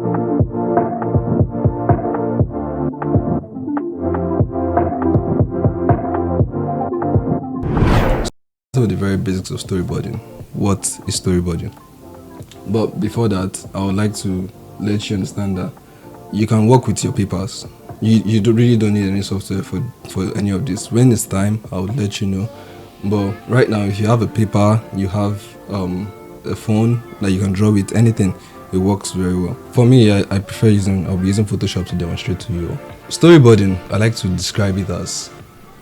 So the very basics of storyboarding. What is storyboarding? But before that, I would like to let you understand that you can work with your papers. You really don't need any software for any of this. When it's time, I will let you know. But right now, if you have a paper, you have a phone that you can draw with, anything, it works very well. For me, I prefer I'll be using Photoshop to demonstrate to you. Storyboarding, I like to describe it as,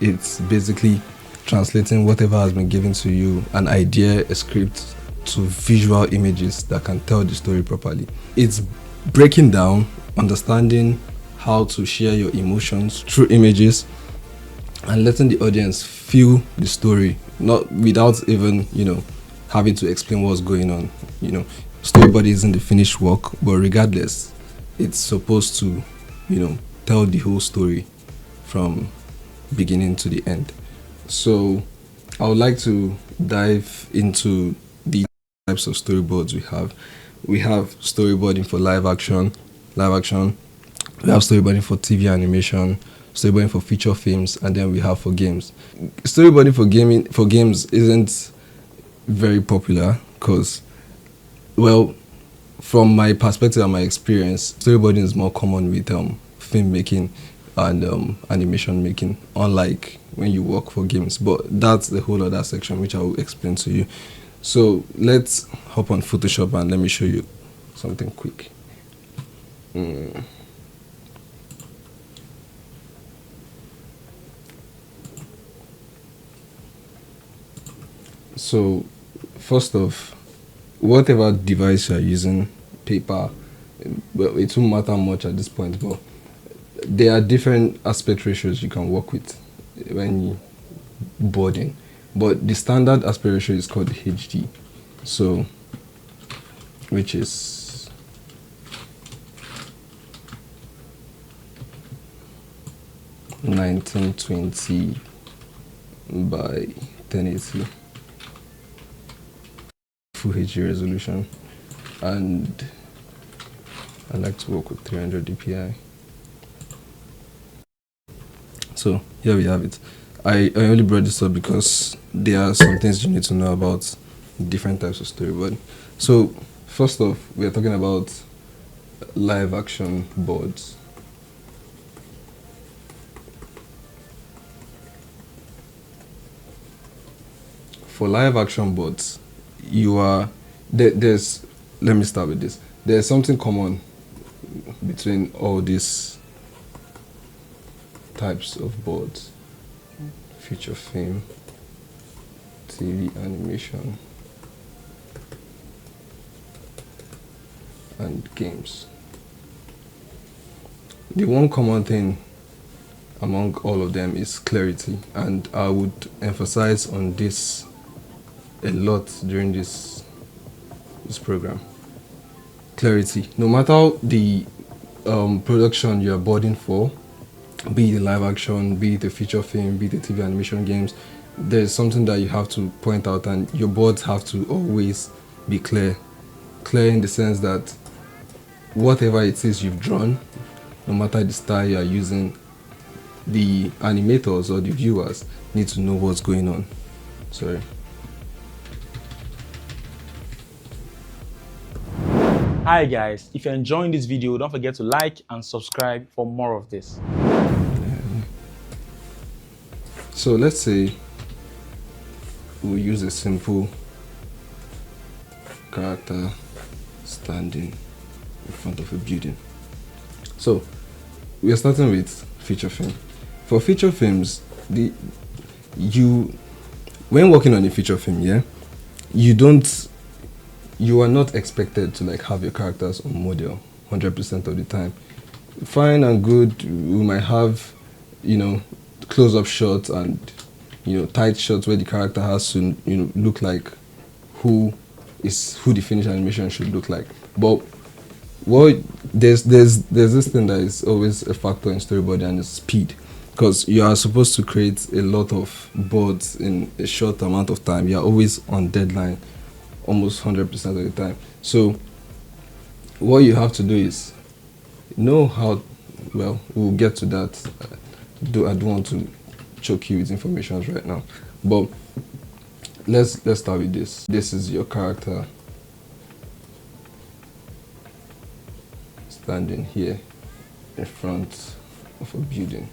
it's basically translating whatever has been given to you, an idea, a script, to visual images that can tell the story properly. It's breaking down, understanding how to share your emotions through images, and letting the audience feel the story, not without even, having to explain what's going on. Storyboarding isn't the finished work, but regardless, it's supposed to, tell the whole story from beginning to the end. So I would like to dive into the types of storyboards we have. We have storyboarding for live action. We have storyboarding for TV animation, storyboarding for feature films, and then we have for games. Storyboarding for games isn't very popular because, well, from my perspective and my experience, storyboarding is more common with filmmaking and animation making, unlike when you work for games. But that's the whole other section which I will explain to you. So let's hop on Photoshop and let me show you something quick. So first off, whatever device you are using, paper, well, it won't matter much at this point, but there are different aspect ratios you can work with when you boarding, but the standard aspect ratio is called HD, so which is 1920 by 1080 full HD resolution, and I like to work with 300 dpi. So here we have it. I only brought this up because there are some things you need to know about different types of storyboard. So first off, we are talking about live action boards. For live action boards, there's let me start with this. There's something common between all these types of boards: feature film, TV animation, and games. The one common thing among all of them is clarity, and I would emphasize on this a lot during this program. Clarity. No matter the production you are boarding for, be it live action, be it a feature film, be it a TV animation games, there's something that you have to point out, and your boards have to always be clear. Clear in the sense that whatever it is you've drawn, no matter the style you are using, the animators or the viewers need to know what's going on. Sorry. Hi guys, if you're enjoying this video, don't forget to like and subscribe for more of this. So let's say we'll use a simple character standing in front of a building. So we are starting with feature film. For feature films, when working on a feature film, you are not expected to have your characters on model 100% of the time. Fine and good, we might have, close-up shots and, tight shots where the character has to, look like who the finished animation should look like. But there's this thing that is always a factor in storyboarding, and it's speed. Because you are supposed to create a lot of boards in a short amount of time. You are always on deadline almost 100% of the time. So what you have to do is know how, well, we'll get to that. I don't want to choke you with information right now, but let's start with this. This is your character standing here in front of a building.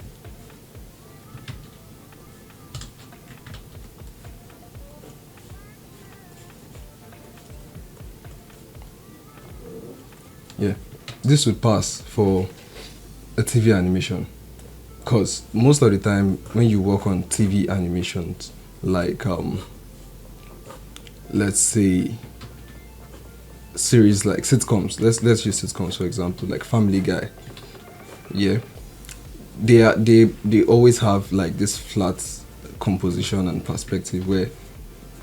Yeah, this would pass for a TV animation, because most of the time when you work on TV animations, like let's say series like sitcoms, let's use sitcoms for example, like Family Guy. Yeah, they always have like this flat composition and perspective where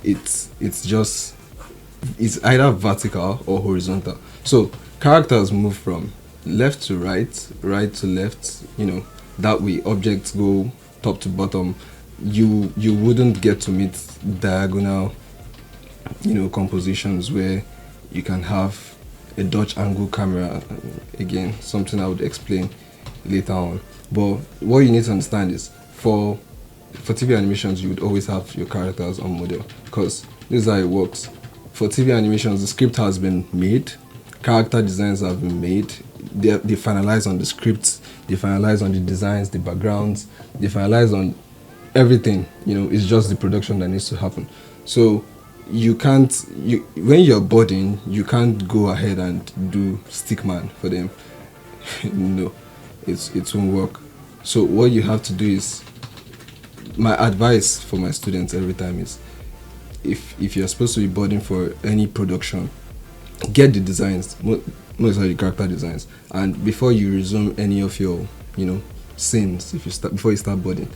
it's just, it's either vertical or horizontal. So characters move from left to right, right to left, that way objects go top to bottom. You wouldn't get to meet diagonal, compositions where you can have a Dutch angle camera. Again, something I would explain later on. But what you need to understand is, for TV animations, you would always have your characters on model, because this is how it works. For TV animations, the script has been made, character designs have been made, they finalize on the scripts, they finalize on the designs, the backgrounds, they finalize on everything. It's just the production that needs to happen. So you can't, when you're boarding, you can't go ahead and do stickman for them. No, it won't work. So what you have to do is, my advice for my students every time is, if you're supposed to be boarding for any production, get the designs, most of the character designs, and before you resume any of your scenes, before you start boarding,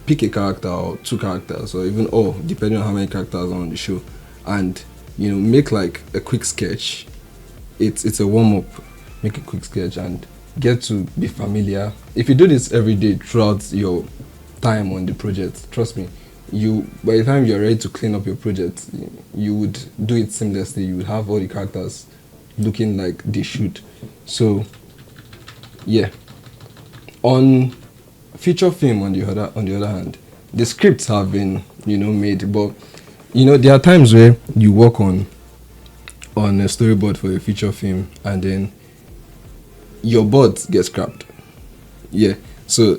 pick a character or two characters, or even all, depending on how many characters are on the show, and make like a quick sketch. It's a warm-up. Make a quick sketch and get to be familiar. If you do this every day throughout your time on the project, trust me, by the time you're ready to clean up your project, you would do it seamlessly. You would have all the characters looking like they should. So yeah, on feature film, on the other hand, the scripts have been made, but there are times where you work on a storyboard for a feature film and then your board gets scrapped. Yeah, so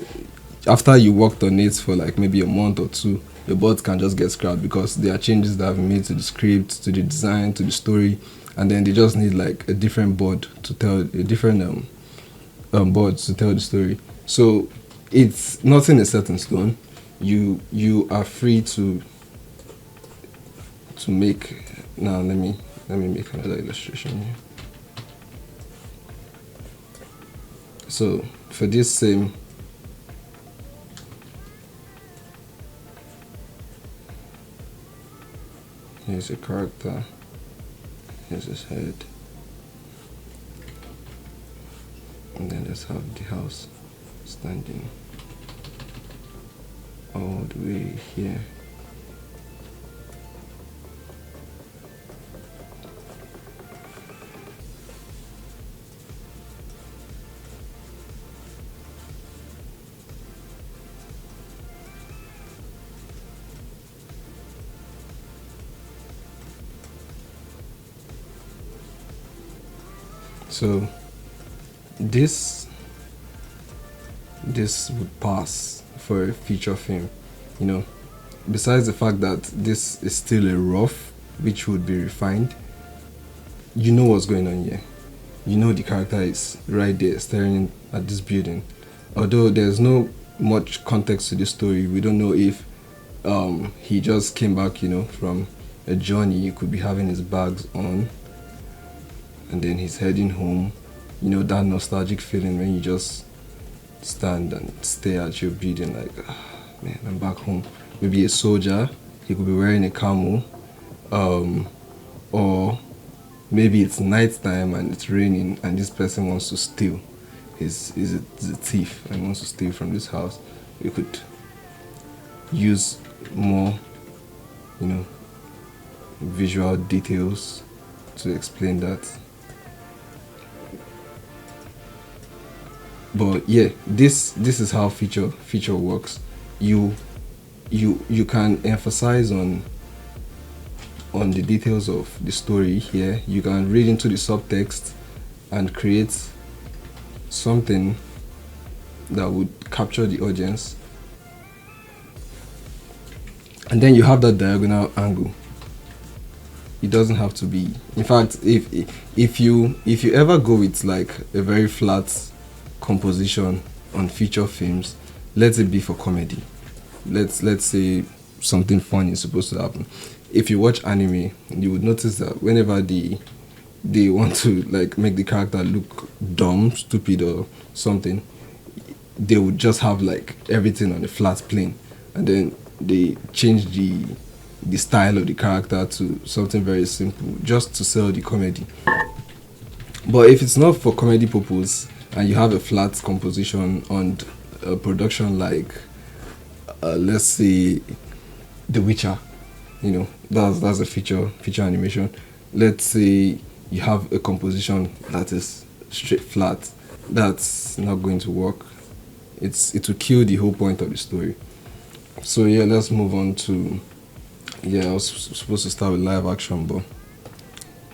after you worked on it for like maybe a month or two, your board can just get scrapped because there are changes that have been made to the script, to the design, to the story, and then they just need like a different board to tell, a different boards to tell the story. So it's nothing is set in stone. You are free to make. Now let me make another illustration here. So for this same, here's a character, here's his head, and then let's have the house standing all the way here. So this would pass for a feature film, besides the fact that this is still a rough, which would be refined. What's going on here. The character is right there staring at this building. Although there's no much context to the story, we don't know if he just came back, from a journey. He could be having his bags on and then he's heading home. That nostalgic feeling when you just stand and stare at your building like, man, I'm back home. Maybe a soldier, he could be wearing a camo, or maybe it's nighttime and it's raining and this person wants to steal. He's a thief and wants to steal from this house. You could use more, visual details to explain that. But yeah, this is how feature works. You can emphasize on the details of the story here. You can read into the subtext and create something that would capture the audience. And then you have that diagonal angle. It doesn't have to be. In fact, if you ever go with like a very flat composition on feature films, let it be for comedy. Let's say something fun is supposed to happen. If you watch anime, you would notice that whenever they want to like make the character look dumb, stupid, or something, they would just have like everything on a flat plane, and then they change the style of the character to something very simple just to sell the comedy. But if it's not for comedy purpose and you have a flat composition on a production like let's say The Witcher, you know, that's a feature animation. Let's say you have a composition that is straight flat, that's not going to work. It will kill the whole point of the story. So yeah, let's move on to, I was supposed to start with live action, but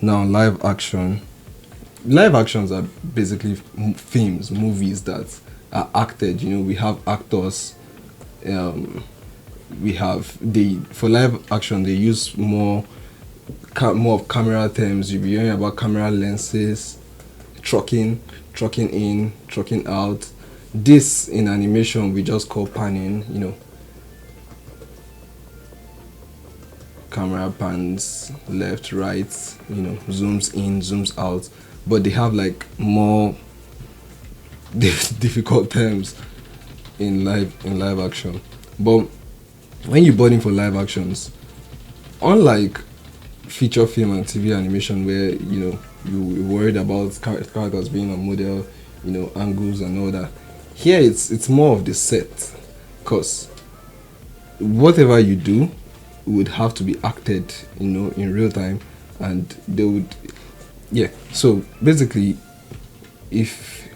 now live actions are basically films, movies that are acted. You know, we have actors. We have for live action they use more of camera terms. You'll be hearing about camera lenses, trucking in, trucking out. This in animation we just call panning. You know, camera pans left, right. You know, zooms in, zooms out. But they have like more difficult terms in live action. But when you board in for live actions, unlike feature film and TV animation where you know you're worried about characters being on model, you know, angles and all that, here it's more of the set, because whatever you do would have to be acted, you know, in real time, and they would, so basically, if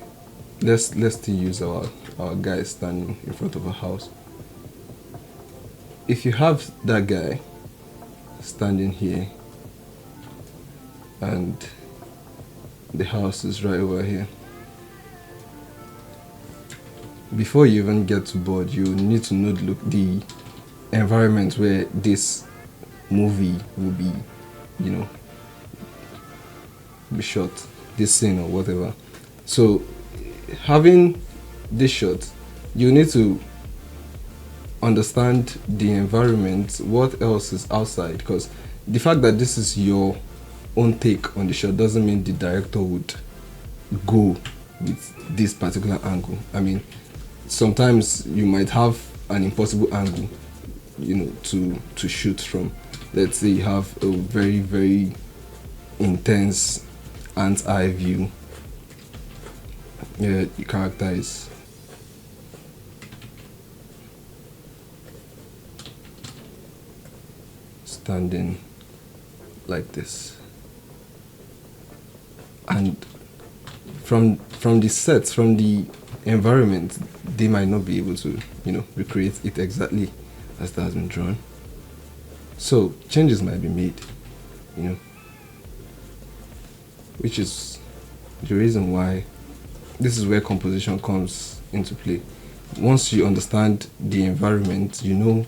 let's still use our guy standing in front of a house. If you have that guy standing here and the house is right over here, before you even get to board, you need to know the environment where this movie will be, you know, be shot, this scene or whatever. So having this shot, you need to understand the environment, what else is outside, because the fact that this is your own take on the shot doesn't mean the director would go with this particular angle. I mean, sometimes you might have an impossible angle, you know, to shoot from. Let's say you have a very, very intense ant's eye view. Yeah, the character is standing like this, and from the sets, from the environment, they might not be able to, you know, recreate it exactly as that has been drawn. So changes might be made, you know, which is the reason why this is where composition comes into play. Once you understand the environment, you know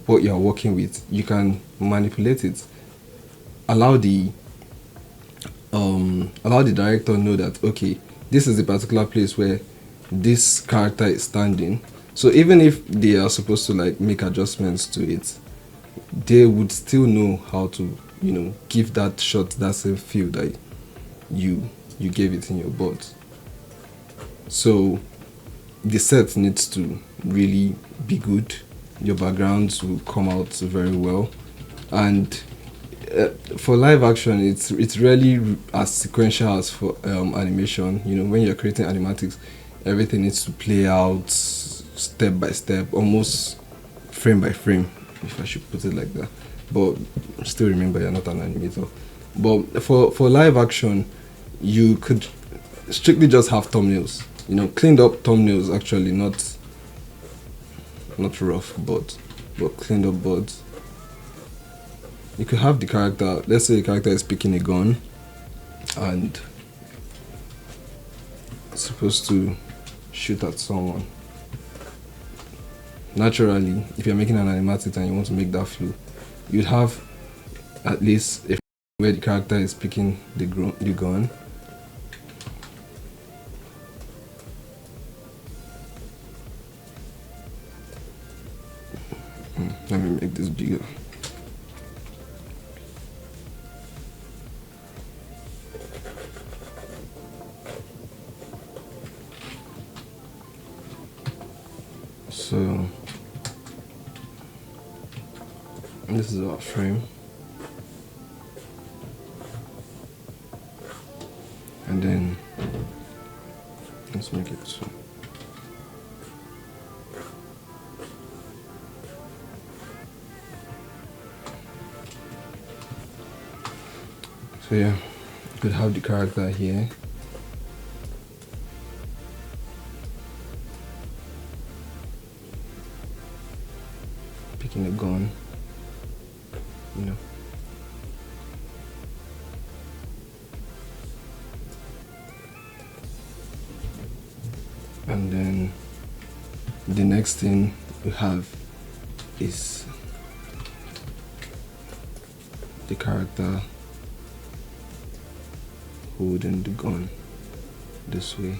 what you are working with, you can manipulate it. Allow the director know that, okay, this is the particular place where this character is standing. So even if they are supposed to like make adjustments to it, they would still know how to, you know, give that shot that same feel that you gave it in your board. So the set needs to really be good. Your backgrounds will come out very well, and for live action, it's really as sequential as for animation. You know, when you're creating animatics, everything needs to play out step by step, almost frame by frame, if I should put it like that. But still remember, you're not an animator. But for live action, you could strictly just have thumbnails. cleaned up thumbnails, actually, not rough, but cleaned up. But you could have the character, let's say the character is picking a gun and supposed to shoot at someone. Naturally, if you're making an animatic and you want to make that flow, you'd have at least a where the character is picking the gun. Let me make this bigger. So this is our frame, and then let's make it so. So yeah, you could have the character here. Picking a gun, And then the next thing we have is the character holding the gun this way.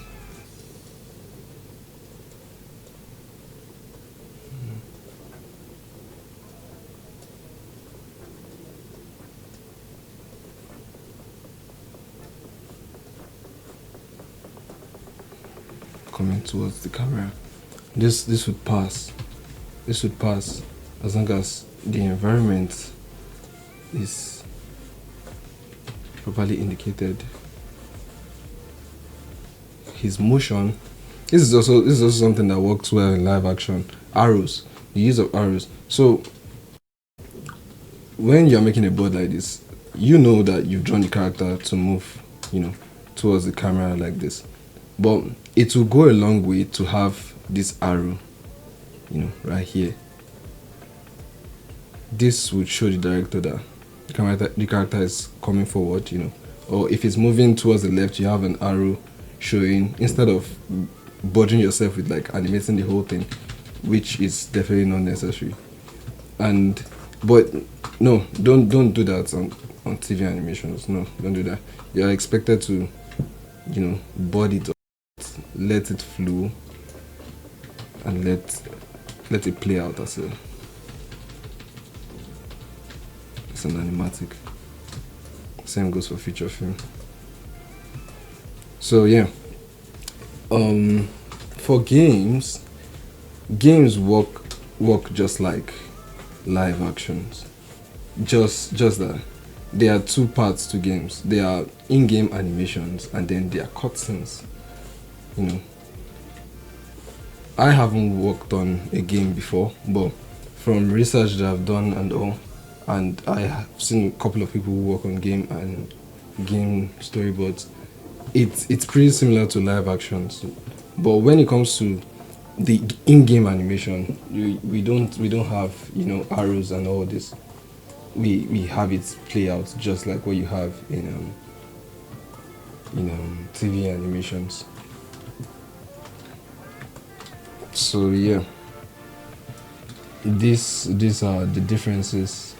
Coming towards the camera. This would pass. This would pass as long as the environment is properly indicated. His motion. This is also something that works well in live action. Arrows. The use of arrows. So when you're making a board like this, you know that you've drawn the character to move, towards the camera like this. But it will go a long way to have this arrow, right here. This would show the director that the character is coming forward, Or if it's moving towards the left, you have an arrow showing, instead of bothering yourself with like animating the whole thing, which is definitely not necessary. But no, don't do that on TV animations. No, don't do that. You are expected to, board it, let it flow, and let it play out as an animatic. Same goes for feature film. So yeah, for games work just like live actions. Just that there are two parts to games. There are in-game animations and then there are cutscenes. I haven't worked on a game before, but from research that I've done and I have seen a couple of people who work on game and game storyboards, it's pretty similar to live actions. But when it comes to the in-game animation, we don't have arrows and all this. We have it play out just like what you have in TV animations. So yeah, these are the differences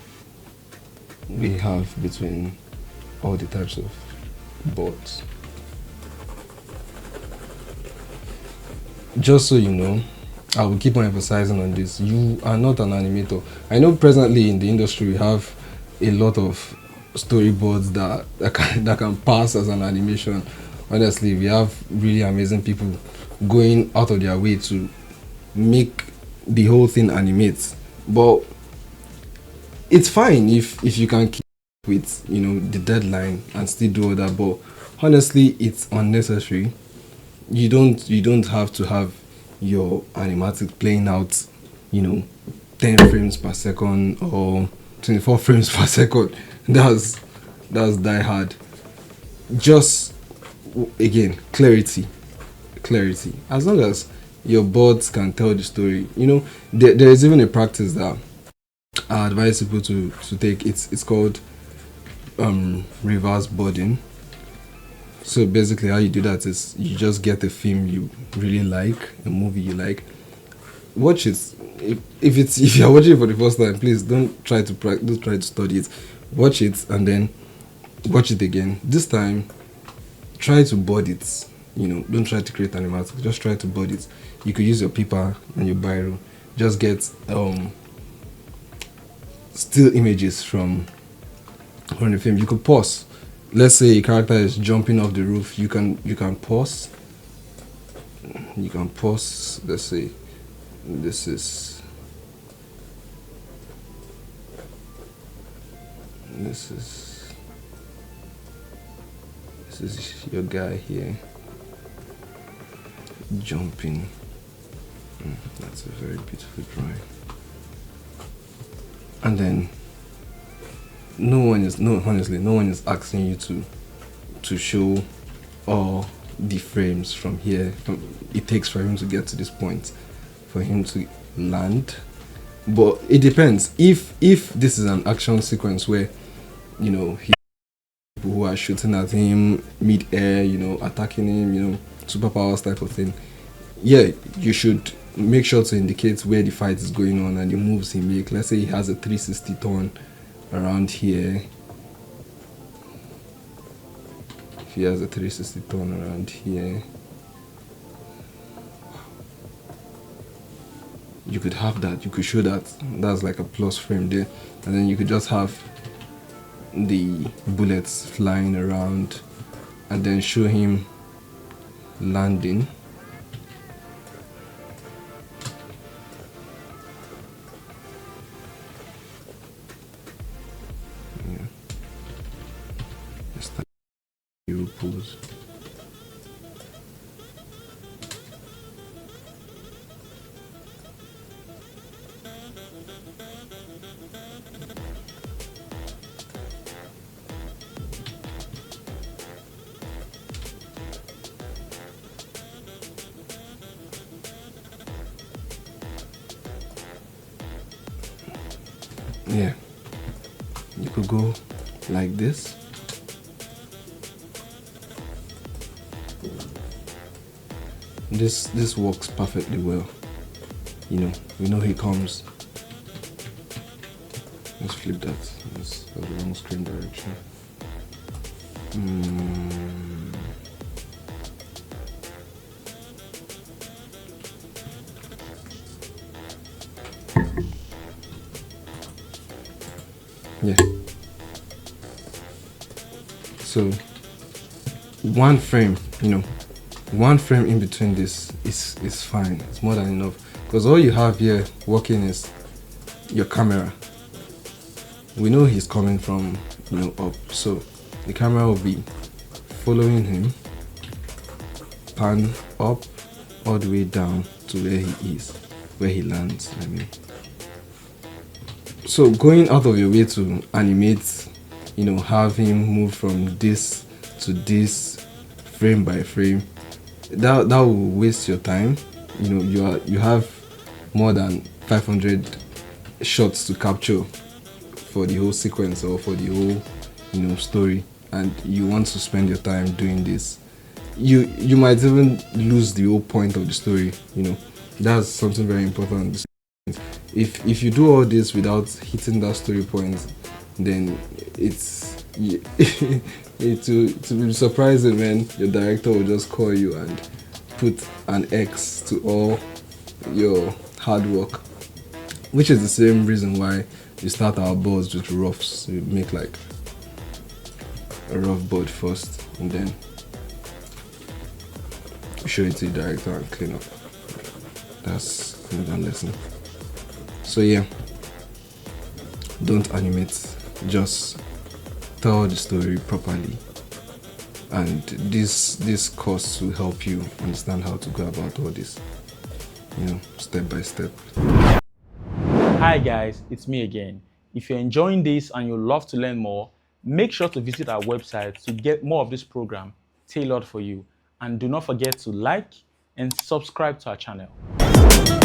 we have between all the types of boards. Just so you know, I will keep on emphasizing on this. You are not an animator. I know presently in the industry we have a lot of storyboards that can pass as an animation. Honestly, we have really amazing people going out of their way to make the whole thing animate. But it's fine if you can keep with the deadline and still do all that. But honestly, it's unnecessary. You don't have to have your animatic playing out 10 frames per second or 24 frames per second. That's die hard. Just again, clarity clarity. As long as your boards can tell the story, there is even a practice that I advise people to take. It's called reverse boarding. So basically, how you do that is you just get a film you really like, a movie you like, watch it. If you're watching it for the first time, please don't try to study it. Watch it and then watch it again. This time, try to board it. Don't try to create animatics. Just try to board it. You could use your paper and your biro. Just get still images from the film. You could pause. Let's say a character is jumping off the roof. You can pause. You can pause. Let's say this is your guy here jumping. That's a very beautiful drawing. And then no one is asking you to show all the frames from here. It takes for him to get to this point, for him to land. But it depends. If this is an action sequence where people who are shooting at him mid-air, attacking him, superpowers type of thing, yeah, you should make sure to indicate where the fight is going on and the moves he makes. Let's say he has a 360 turn around here. If he has a 360 turn around here, you could have that. You could show that. That's like a plus frame there. And then you could just have the bullets flying around and then show him landing. Pose. Yeah, you could go like this. This works perfectly well. We know he comes. Let's flip that. That's the wrong screen direction. Yeah. So one frame, one frame in between this is fine. It's more than enough, because all you have here working is your camera. We know he's coming from up, so the camera will be following him, pan up all the way down to where he is, where he lands, I mean. So going out of your way to animate, have him move from this to this frame by frame, that will waste your time. You have more than 500 shots to capture for the whole sequence or for the whole story, and you want to spend your time doing this. You might even lose the whole point of the story. That's something very important. If you do all this without hitting that story point, then it will be surprising when your director will just call you and put an X to all your hard work, which is the same reason why we start our boards with roughs. We make like a rough board first, and then we show it to the director and clean up. That's another lesson. So yeah, don't animate, just tell the story properly, and this course will help you understand how to go about all this, step by step. Hi guys, it's me again. If you're enjoying this and you'd love to learn more, make sure to visit our website to get more of this program tailored for you. And do not forget to like, and subscribe to our channel.